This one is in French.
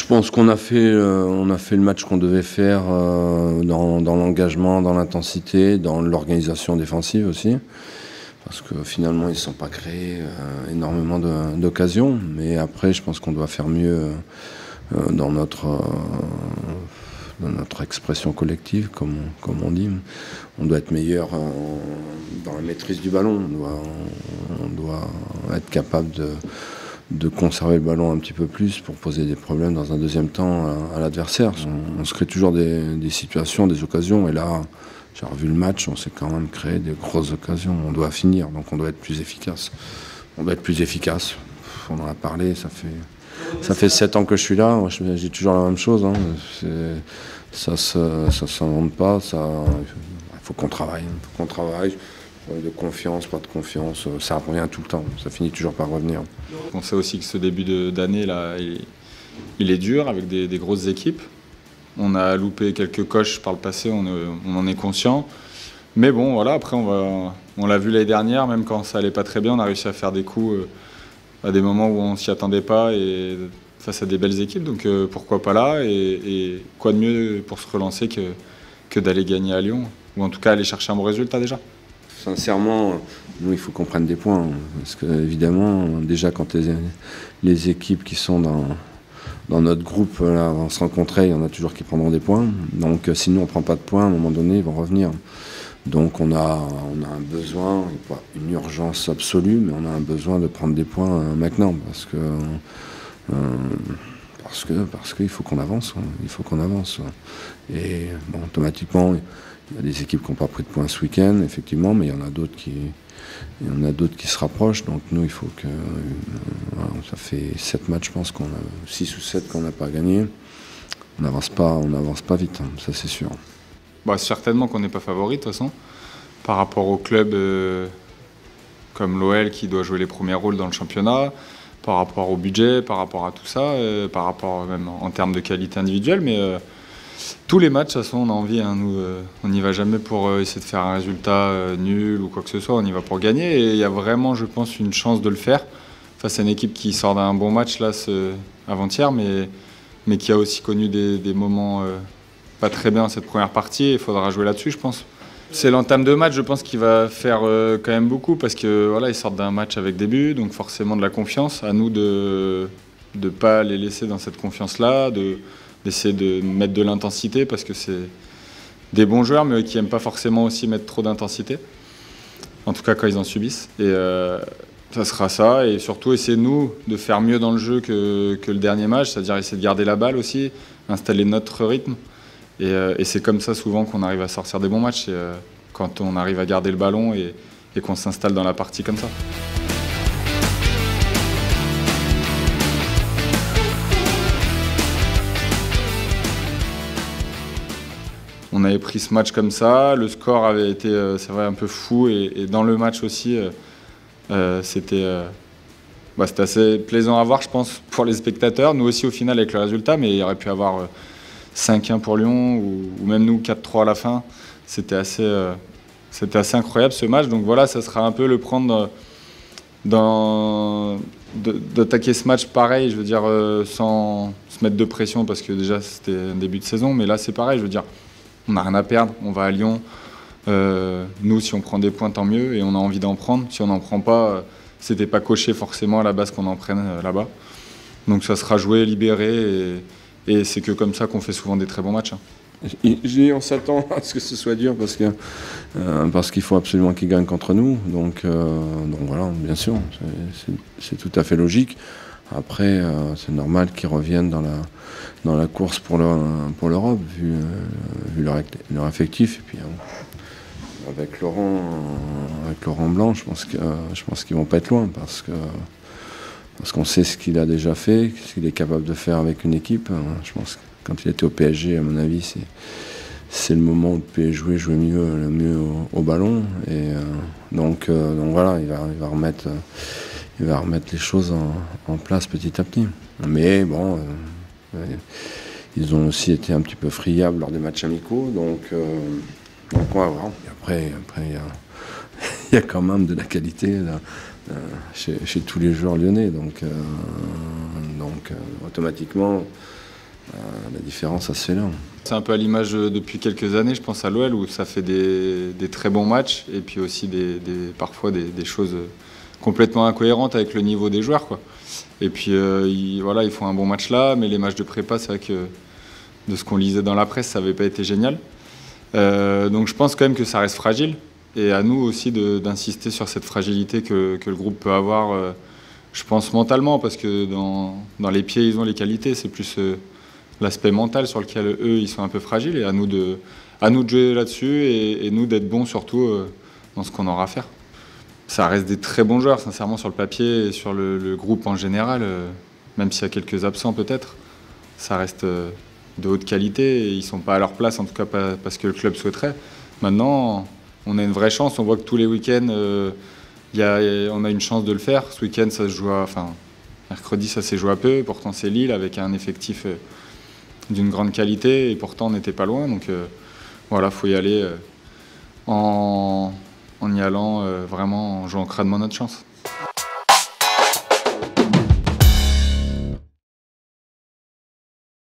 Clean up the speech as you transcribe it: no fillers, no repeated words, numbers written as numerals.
Je pense on a fait le match qu'on devait faire dans l'engagement, dans l'intensité, dans l'organisation défensive aussi. Parce que finalement, ils ne se sont pas créés énormément d'occasions. Mais après, je pense qu'on doit faire mieux dans notre expression collective, comme on dit. On doit être meilleur dans la maîtrise du ballon. On doit être capable de conserver le ballon un petit peu plus pour poser des problèmes dans un deuxième temps à l'adversaire. On se crée toujours des situations, des occasions. Et là, j'ai revu le match, on s'est quand même créé des grosses occasions. On doit finir, donc on doit être plus efficace. On en a parlé, ça fait 7 ans que je suis là. Moi, je dis toujours la même chose. Hein. Ça s'invente pas. Il faut qu'on travaille. De confiance, pas de confiance, ça revient tout le temps. Ça finit toujours par revenir. On sait aussi que ce début d'année, là, il est dur avec des grosses équipes. On a loupé quelques coches par le passé, on en est conscient. Mais bon, voilà, après, on l'a vu l'année dernière, même quand ça allait pas très bien, on a réussi à faire des coups à des moments où on s'y attendait pas et face à des belles équipes. Donc pourquoi pas là et quoi de mieux pour se relancer que d'aller gagner à Lyon, ou en tout cas aller chercher un bon résultat déjà. Sincèrement, nous, il faut qu'on prenne des points. Parce que, évidemment, déjà, quand les équipes qui sont dans notre groupe là, vont se rencontrer, il y en a toujours qui prendront des points. Donc, si nous, on ne prend pas de points, à un moment donné, ils vont revenir. Donc, on a un besoin, pas une urgence absolue, mais on a un besoin de prendre des points maintenant. Parce qu'il faut qu'on avance. Il faut qu'on avance. Et bon, automatiquement, il y a des équipes qui n'ont pas pris de points ce week-end, effectivement, mais il y en a d'autres qui se rapprochent. Donc nous, il faut que... voilà, ça fait 7 matchs, je pense, 6 ou 7 qu'on n'a pas gagné. On n'avance pas vite, hein, ça c'est sûr. Bah, certainement qu'on n'est pas favori, de toute façon, par rapport au club comme l'OL qui doit jouer les premiers rôles dans le championnat, par rapport au budget, par rapport à tout ça, par rapport même en termes de qualité individuelle, mais... tous les matchs, de toute façon, on a envie. Hein, nous, on n'y va jamais pour essayer de faire un résultat nul ou quoi que ce soit. On y va pour gagner. Et il y a vraiment, je pense, une chance de le faire face à une équipe qui sort d'un bon match là, avant-hier, mais qui a aussi connu des moments pas très bien cette première partie. Il faudra jouer là-dessus, je pense. C'est l'entame de match, je pense, qui va faire quand même beaucoup parce que voilà, ils sortent d'un match avec des buts, donc forcément de la confiance. À nous de ne pas les laisser dans cette confiance-là, d'essayer de mettre de l'intensité parce que c'est des bons joueurs mais qui n'aiment pas forcément aussi mettre trop d'intensité, en tout cas quand ils en subissent. Et ça sera ça, et surtout essayer nous de faire mieux dans le jeu que le dernier match, c'est-à-dire essayer de garder la balle aussi, installer notre rythme, et c'est comme ça souvent qu'on arrive à sortir des bons matchs, quand on arrive à garder le ballon et qu'on s'installe dans la partie comme ça. On avait pris ce match comme ça, le score avait été, c'est vrai, un peu fou, et dans le match aussi, c'était assez plaisant à voir, je pense, pour les spectateurs. Nous aussi, au final, avec le résultat, mais il y aurait pu avoir 5-1 pour Lyon, ou même nous, 4-3 à la fin. C'était assez incroyable, ce match. Donc voilà, ça sera un peu le prendre d'attaquer ce match pareil, je veux dire, sans se mettre de pression, parce que déjà, c'était un début de saison. Mais là, c'est pareil, je veux dire. On n'a rien à perdre, on va à Lyon. Nous, si on prend des points, tant mieux, et on a envie d'en prendre. Si on n'en prend pas, c'était pas coché forcément à la base qu'on en prenne là-bas. Donc ça sera joué, libéré, et c'est que comme ça qu'on fait souvent des très bons matchs. Hein. On s'attend à ce que ce soit dur parce qu'il faut absolument qu'ils gagnent contre nous. Donc voilà, bien sûr, c'est tout à fait logique. Après, c'est normal qu'ils reviennent dans la course pour l'Europe, vu leur effectif. Et puis avec Laurent Blanc, je pense qu'ils vont pas être loin, parce qu'on sait ce qu'il a déjà fait, ce qu'il est capable de faire avec une équipe. Je pense que quand il était au PSG, à mon avis, c'est le moment où le PSG jouer le mieux au ballon. Et donc voilà, il va remettre les choses en place petit à petit. Mais bon, ils ont aussi été un petit peu friables lors des matchs amicaux, donc on va voir. Et après il y a quand même de la qualité là, chez tous les joueurs lyonnais, donc automatiquement la différence, ça se fait là. C'est un peu à l'image depuis quelques années, je pense à l'OL, où ça fait des très bons matchs et puis aussi parfois des choses complètement incohérentes avec le niveau des joueurs, quoi. Et puis ils font un bon match là, mais les matchs de prépa, c'est vrai que de ce qu'on lisait dans la presse, ça n'avait pas été génial. Donc je pense quand même que ça reste fragile. Et à nous aussi d'insister sur cette fragilité que le groupe peut avoir, je pense mentalement, parce que dans les pieds, ils ont les qualités. C'est plus l'aspect mental sur lequel eux, ils sont un peu fragiles. Et à nous de jouer là-dessus et nous d'être bons surtout dans ce qu'on aura à faire. Ça reste des très bons joueurs, sincèrement, sur le papier et sur le groupe en général, même s'il y a quelques absents peut-être. Ça reste de haute qualité et ils ne sont pas à leur place, en tout cas pas parce que le club souhaiterait. Maintenant, on a une vraie chance. On voit que tous les week-ends, on a une chance de le faire. Ce week-end, ça se joue mercredi, ça s'est joué à peu. Pourtant, c'est Lille avec un effectif d'une grande qualité et pourtant, on n'était pas loin. Donc voilà, il faut y aller en y allant vraiment en jouant crânement notre chance.